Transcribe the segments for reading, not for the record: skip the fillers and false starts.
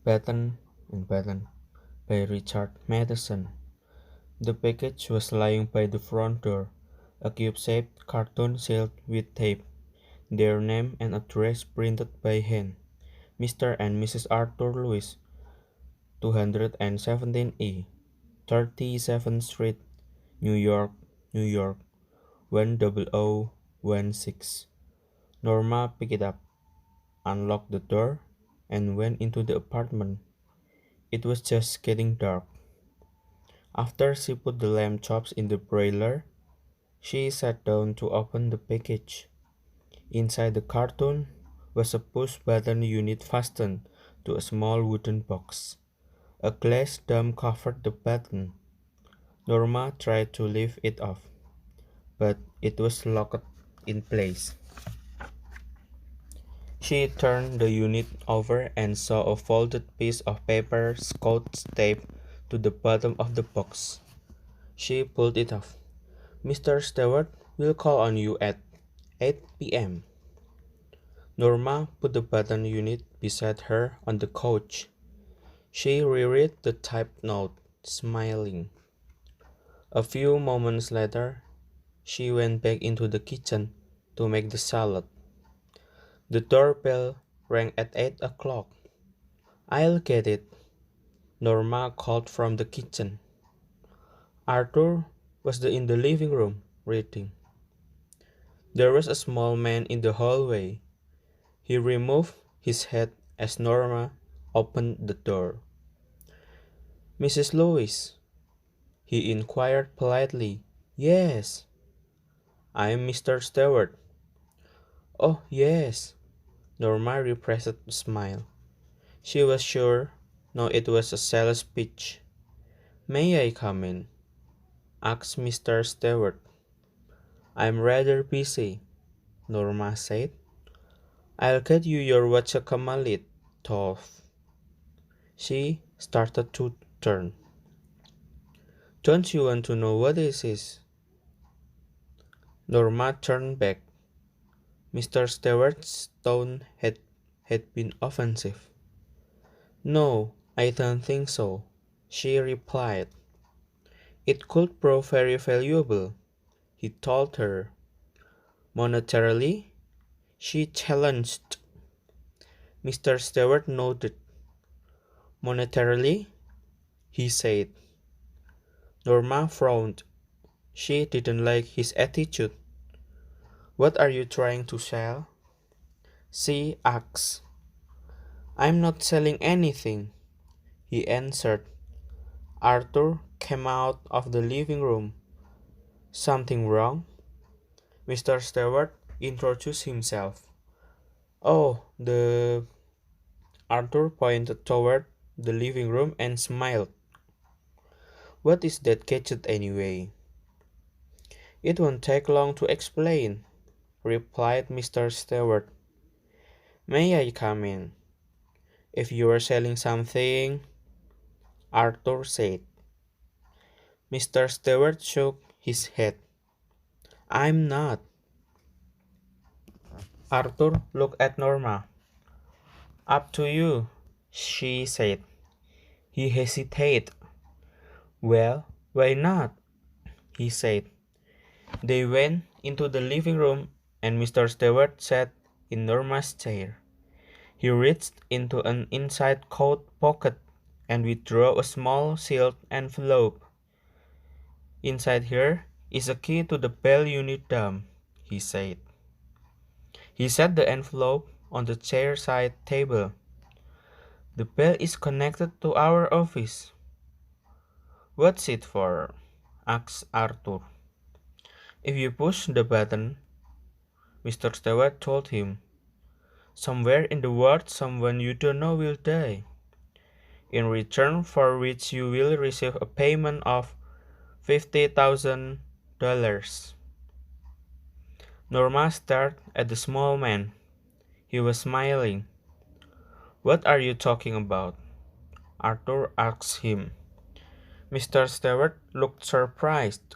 Baton and Baton by Richard Matheson. The package was lying by the front door, a cube-shaped carton sealed with tape, their name and address printed by hand. Mr. and Mrs. Arthur Lewis, 217E, 37th Street, New York, New York, 10016. Norma picked it up, unlocked the door, and went into the apartment. It was just getting dark. After she put the lamb chops in the broiler, she sat down to open the package. Inside the carton was a push-button unit fastened to a small wooden box. A glass dome covered the button. Norma tried to lift it off, but it was locked in place. She turned the unit over and saw a folded piece of paper scotch taped to the bottom of the box. She pulled it off. Mr. Stewart will call on you at 8 p.m. Norma put the button unit beside her on the couch. She reread the typed note, smiling. A few moments later, she went back into the kitchen to make the salad. The doorbell rang at 8 o'clock. I'll get it, Norma called from the kitchen. Arthur was in the living room, reading. There was a small man in the hallway. He removed his hat as Norma opened the door. Mrs. Lewis, he inquired politely. Yes. I'm Mr. Stewart. Oh, yes. Norma repressed a smile. She was sure now it was a sales pitch. May I come in? Asked Mr. Stewart. I'm rather busy, Norma said. I'll get you your guacamole, Toph. She started to turn. Don't you want to know what this is? Norma turned back. Mr. Stewart's tone had been offensive. No, I don't think so, she replied. It could prove very valuable, he told her. Monetarily? She challenged. Mr. Stewart nodded. Monetarily? He said. Norma frowned. She didn't like his attitude. What are you trying to sell? She asked. I'm not selling anything, he answered. Arthur came out of the living room. Something wrong? Mr. Stewart introduced himself. Oh, the... Arthur pointed toward the living room and smiled. What is that gadget anyway? It won't take long to explain, replied Mr. Stewart. May I come in? If you are selling something, Arthur said. Mr. Stewart shook his head. I'm not. Arthur looked at Norma. Up to you, she said. He hesitated. Well, why not? He said. They went into the living room and Mr. Stewart sat in Norma's chair. He reached into an inside coat pocket and withdrew a small sealed envelope. Inside here is a key to the Bell unit dome, he said. He set the envelope on the chair side table. The bell is connected to our office. What's it for? Asked Arthur. If you push the button, Mr. Stewart told him, somewhere in the world someone you don't know will die, in return for which you will receive a payment of $50,000. Norma stared at the small man. He was smiling. What are you talking about? Arthur asked him. Mr. Stewart looked surprised.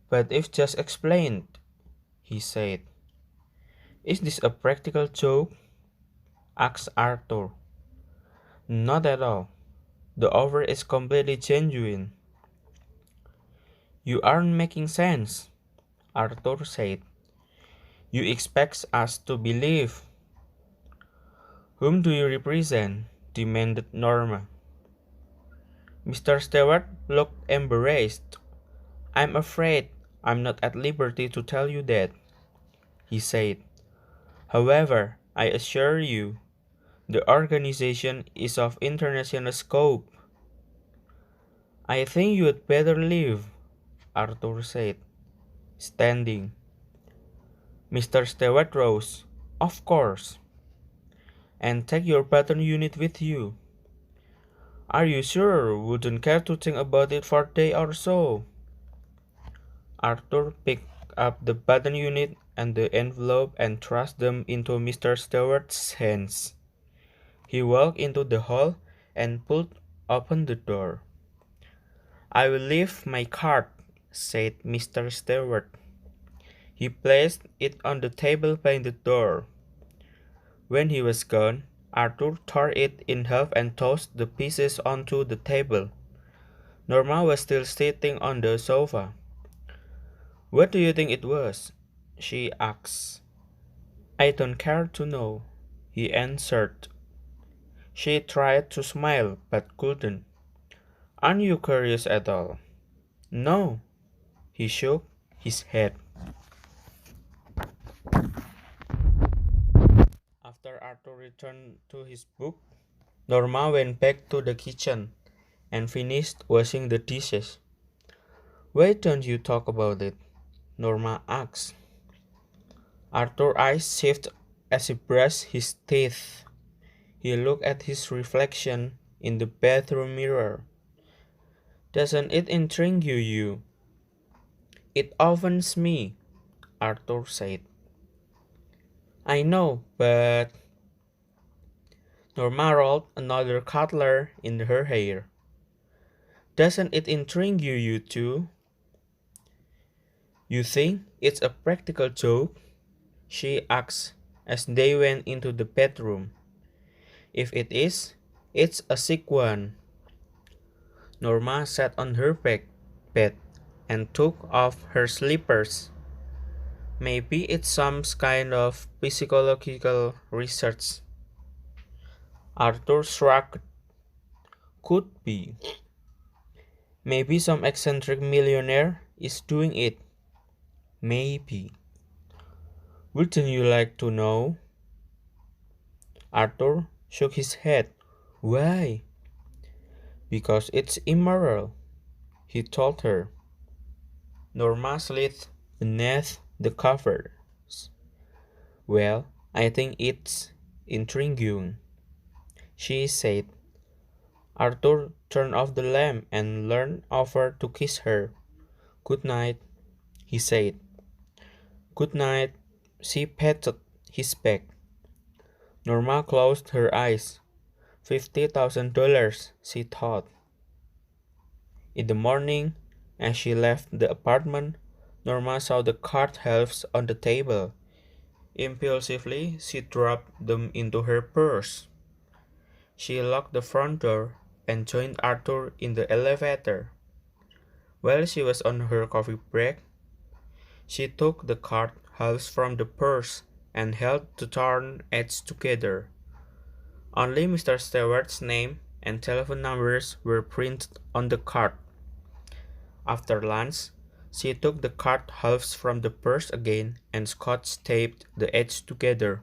But if just explained, he said. Is this a practical joke? Asked Arthur. Not at all. The offer is completely genuine. You aren't making sense, Arthur said. You expect us to believe. Whom do you represent? Demanded Norma. Mr. Stewart looked embarrassed. I'm afraid I'm not at liberty to tell you that, he said. However, I assure you, the organization is of international scope. I think you'd better leave, Arthur said, standing. Mr. Stewart rose. Of course. And take your baton unit with you. Are you sure wouldn't care to think about it for a day or so? Arthur picked up the baton unit and the envelope and thrust them into Mr. Stewart's hands. He walked into the hall and pulled open the door. I will leave my card, said Mr. Stewart. He placed it on the table by the door. When he was gone, Arthur tore it in half and tossed the pieces onto the table. Norma was still sitting on the sofa. What do you think it was? She asked. I don't care to know, he answered. She tried to smile but couldn't. Aren't you curious at all? No, he shook his head. After Arthur returned to his book, Norma went back to the kitchen and finished washing the dishes. Why don't you talk about it? Norma asked. Arthur's eyes shifted as he brushed his teeth. He looked at his reflection in the bathroom mirror. Doesn't it intrigue you? It offends me, Arthur said. I know, but Norma rolled another curler in her hair. Doesn't it intrigue you too? You think it's a practical joke? She asked as they went into the bedroom. If it is, it's a sick one. Norma sat on her bed and took off her slippers. Maybe it's some kind of psychological research. Arthur shrugged. Could be. Maybe some eccentric millionaire is doing it. Maybe. Wouldn't you like to know? Arthur shook his head. Why? Because it's immoral, he told her. Norma slid beneath the covers. Well, I think it's intriguing, she said. Arthur turned off the lamp and leaned over to kiss her. Good night, he said. Good night, she patted his back. Norma closed her eyes. $50,000, she thought. In the morning, as she left the apartment, Norma saw the card halves on the table. Impulsively, she dropped them into her purse. She locked the front door and joined Arthur in the elevator. While she was on her coffee break, she took the card halves from the purse and held the torn edges together. Only Mr. Stewart's name and telephone numbers were printed on the card. After lunch, she took the card halves from the purse again and scotch-taped the edges together.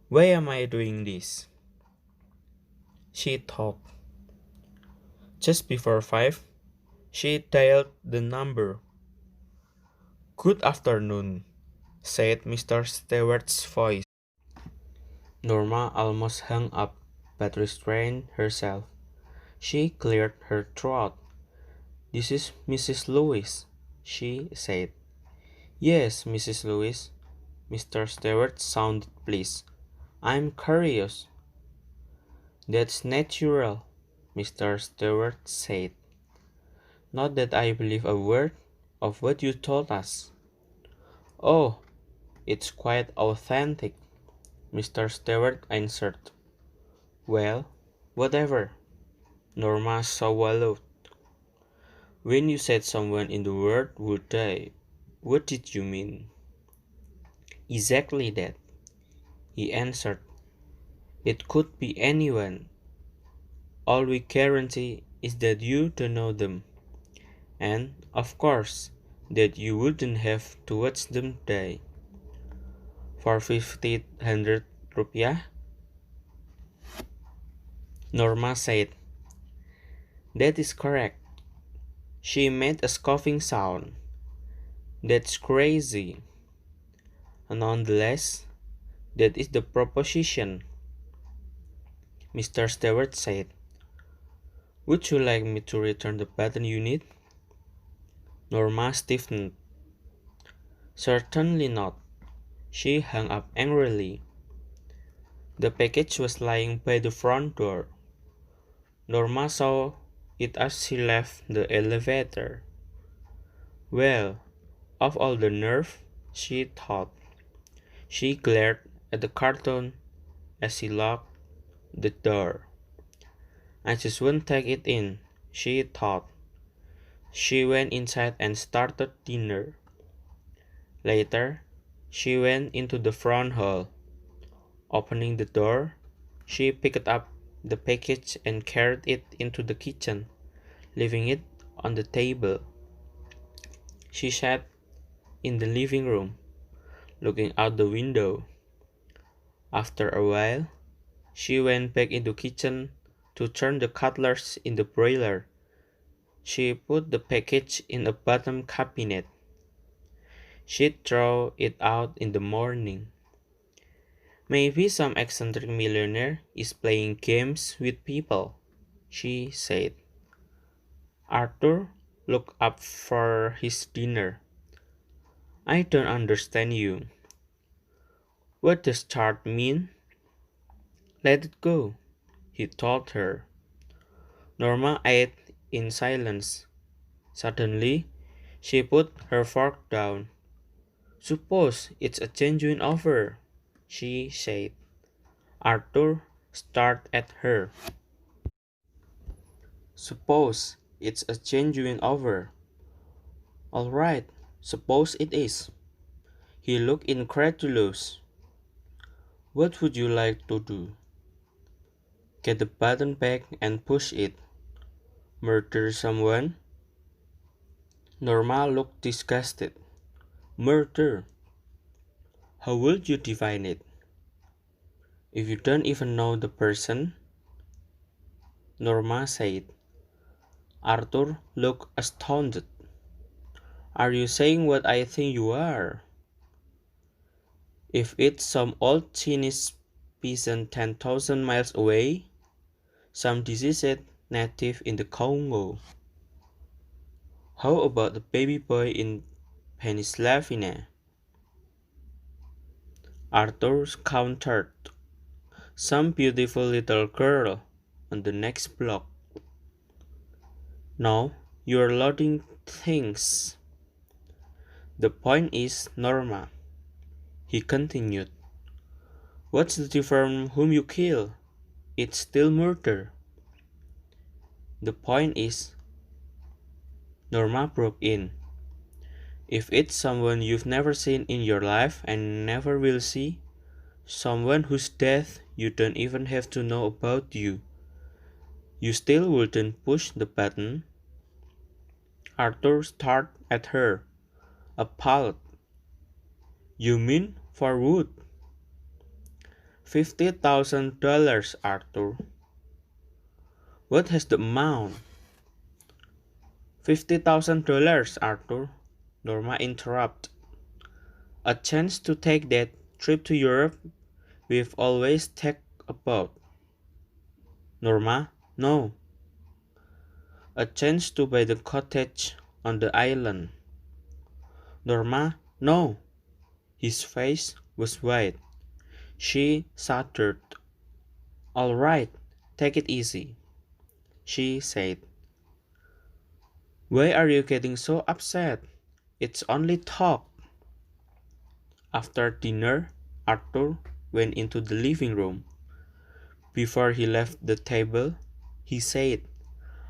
Why am I doing this? She thought. Just before 5, she dialed the number. Good afternoon, said Mr. Stewart's voice. Norma almost hung up, but restrained herself. She cleared her throat. This is Mrs. Lewis, she said. Yes, Mrs. Lewis. Mr. Stewart sounded pleased. I'm curious. That's natural, Mr. Stewart said. Not that I believe a word of what you told us. Oh, it's quite authentic, Mr. Stewart answered. Well, Whatever, Norma swallowed. When you said someone in the world would die, what did you mean? Exactly that, he answered. It could be anyone. All we guarantee is that you don't know them, and, of course, that you wouldn't have to watch them die. For 1,500 rupiah? Norma said. That is correct. She made a scoffing sound. That's crazy. Nonetheless, that is the proposition, Mr. Stewart said. Would you like me to return the button unit? Norma stiffened. Certainly not. She hung up angrily. The package was lying by the front door. Norma saw it as she left the elevator. Well, of all the nerve, she thought. She glared at the carton as she locked the door. I just won't take it in, she thought. She went inside and started dinner. Later, she went into the front hall. Opening the door, she picked up the package and carried it into the kitchen, leaving it on the table. She sat in the living room, looking out the window. After a while, she went back into the kitchen to turn the cutlers in the broiler. She put the package in a bottom cabinet. She'd throw it out in the morning. Maybe some eccentric millionaire is playing games with people, she said. Arthur looked up for his dinner. I don't understand you. What does chart mean? Let it go, he told her. Norma ate in silence. Suddenly, she put her fork down. Suppose it's a genuine offer, she said. Arthur stared at her. Suppose it's a genuine offer. All right, suppose it is. He looked incredulous. What would you like to do? Get the button back and push it. Murder someone? Norma looked disgusted. Murder? How would you define it? If you don't even know the person? Norma said. Arthur looked astounded. Are you saying what I think you are? If it's some old Chinese peasant 10,000 miles away, some diseased native in the Congo. How about the baby boy in Pennsylvania? Arthur countered. Some beautiful little girl on the next block. Now you're loading things. The point is, Norma, he continued. What's the difference whom you kill? It's still murder. The point is, Norma broke in. If it's someone you've never seen in your life and never will see, someone whose death you don't even have to know about you still wouldn't push the button? Arthur stared at her, appalled. You mean for wood? $50,000, Arthur. What has the amount? $50,000, Arthur, Norma interrupted. A chance to take that trip to Europe we've always talked about. Norma, no. A chance to buy the cottage on the island. Norma, no. His face was white. She shuddered. All right, take it easy, she said. Why are you getting so upset? It's only talk. After dinner, Arthur went into the living room. Before he left the table, he said,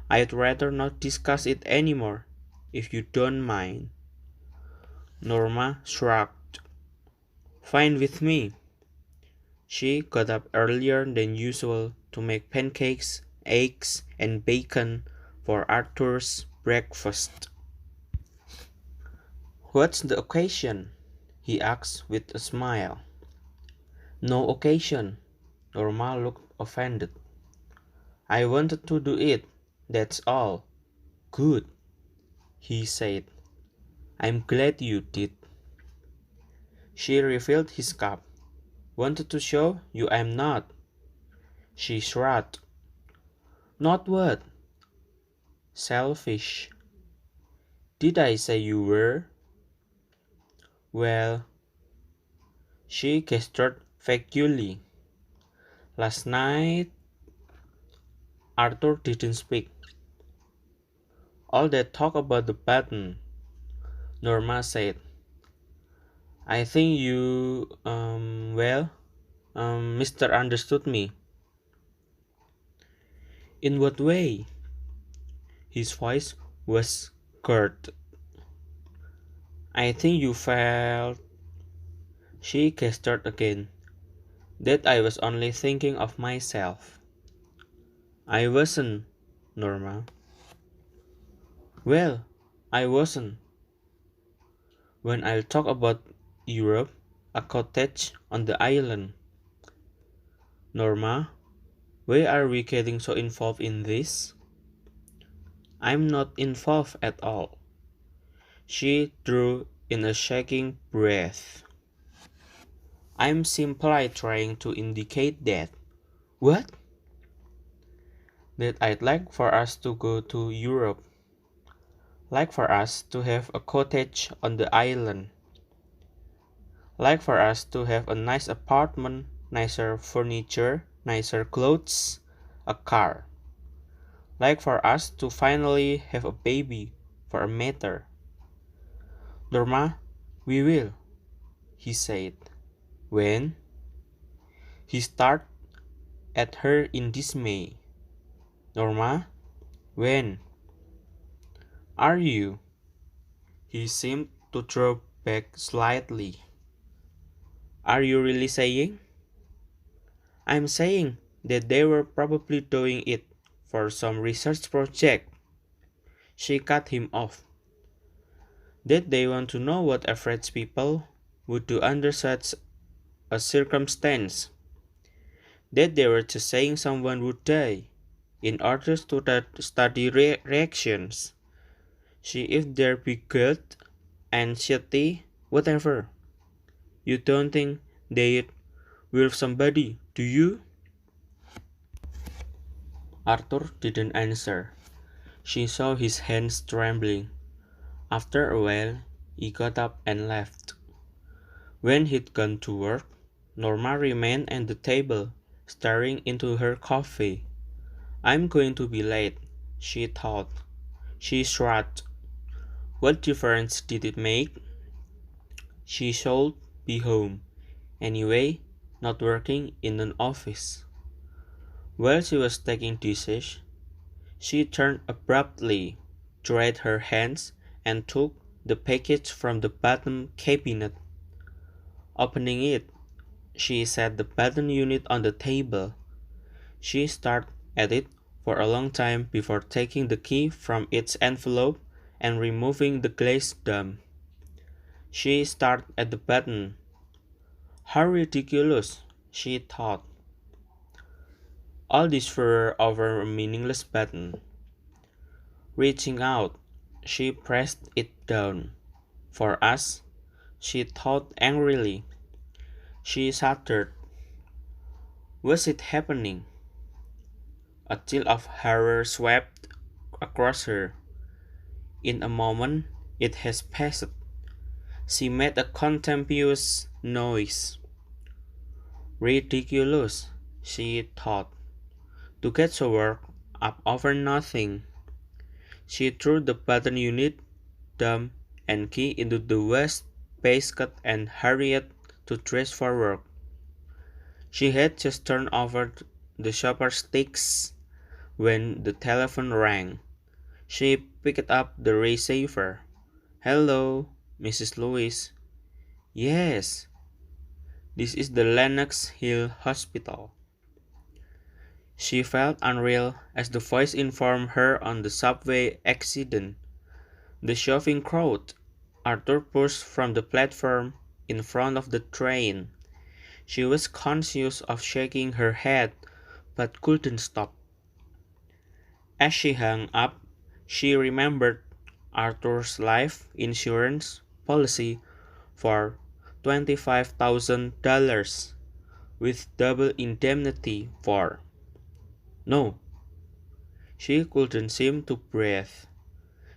"I'd rather not discuss it anymore, if you don't mind." Norma shrugged. "Fine with me." She got up earlier than usual to make pancakes, eggs, and bacon for Arthur's breakfast. "What's the occasion?" he asked with a smile. "No occasion." Norma looked offended. "I wanted to do it, that's all." "Good," he said. "I'm glad you did." She refilled his cup. "Wanted to show you I'm not." She shrugged. "Not what?" "Selfish." "Did I say you were?" "Well," she gestured vaguely. "Last night—" Arthur didn't speak. "All that talk about the button," Norma said. "I think you, misunderstood me." "In what way?" His voice was curt. "I think you felt—" She gestured again. "That I was only thinking of myself." "I wasn't, Norma." "Well, I wasn't. When I talk about Europe, a cottage on the island." "Norma, why are we getting so involved in this?" "I'm not involved at all." She drew in a shaking breath. "I'm simply trying to indicate that—" "What?" "That I'd like for us to go to Europe. Like for us to have a cottage on the island. Like for us to have a nice apartment, nicer furniture, nicer clothes, a car. Like for us to finally have a baby, for a matter." "Norma, we will," he said. "When?" He stared at her in dismay. "Norma, when?" "Are you?" He seemed to draw back slightly. "Are you really saying—" "I'm saying that they were probably doing it for some research project." She cut him off. "That they want to know what average people would do under such a circumstance. That they were just saying someone would die, in order to study reactions. See if there be guilt, anxiety, whatever. You don't think they'd will somebody, do you?" Arthur didn't answer. She saw his hands trembling. After a while, he got up and left. When he'd gone to work, Norma remained at the table, staring into her coffee. "I'm going to be late," she thought. She shrugged. What difference did it make? She should be home, anyway, not working in an office. While she was taking dishes, she turned abruptly, dried her hands, and took the package from the bottom cabinet. Opening it, she set the button unit on the table. She stared at it for a long time before taking the key from its envelope and removing the glazed dome. She stared at the button. How ridiculous, she thought. All this fur over a meaningless button. Reaching out, she pressed it down. "For us," she thought angrily. She shuddered. Was it happening? A chill of horror swept across her. In a moment it has passed. She made a contemptuous noise. Ridiculous, she thought, to get so worked up over nothing. She threw the button unit, dome, and key into the waste basket and hurried to dress for work. She had just turned over the shopper's ticks when the telephone rang. She picked up the receiver. "Hello, Mrs. Lewis." "Yes, this is the Lenox Hill Hospital." She felt unreal as the voice informed her on the subway accident. The shoving crowd. Arthur pushed from the platform in front of the train. She was conscious of shaking her head, but couldn't stop. As she hung up, she remembered Arthur's life insurance policy for $25,000 with double indemnity for. No, she couldn't seem to breathe.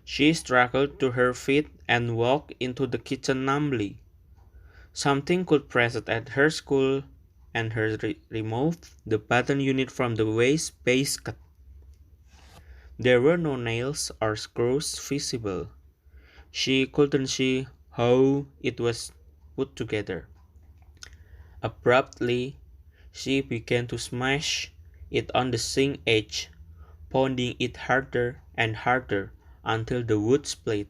She struggled to her feet and walked into the kitchen numbly. Something could press it at her skull and her removed the button unit from the waste basket. There were no nails or screws visible. She couldn't see how it was put together. Abruptly, she began to smash it on the sink edge, pounding it harder and harder until the wood split.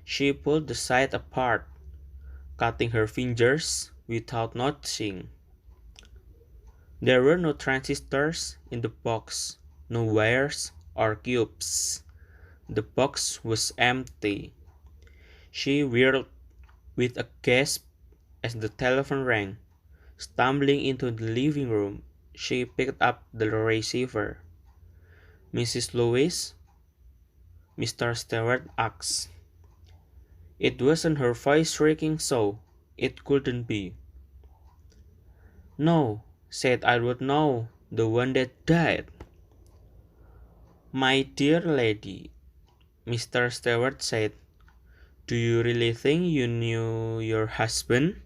She pulled the side apart, cutting her fingers without noticing. There were no transistors in the box, no wires or cubes. The box was empty. She whirled with a gasp as the telephone rang. Stumbling into the living room, she picked up the receiver. "Mrs. Lewis?" Mr. Stewart asked. It wasn't her voice shrieking so. It couldn't be. "No," said Edward. "No, the one that died." "My dear lady," Mr. Stewart said, "do you really think you knew your husband?"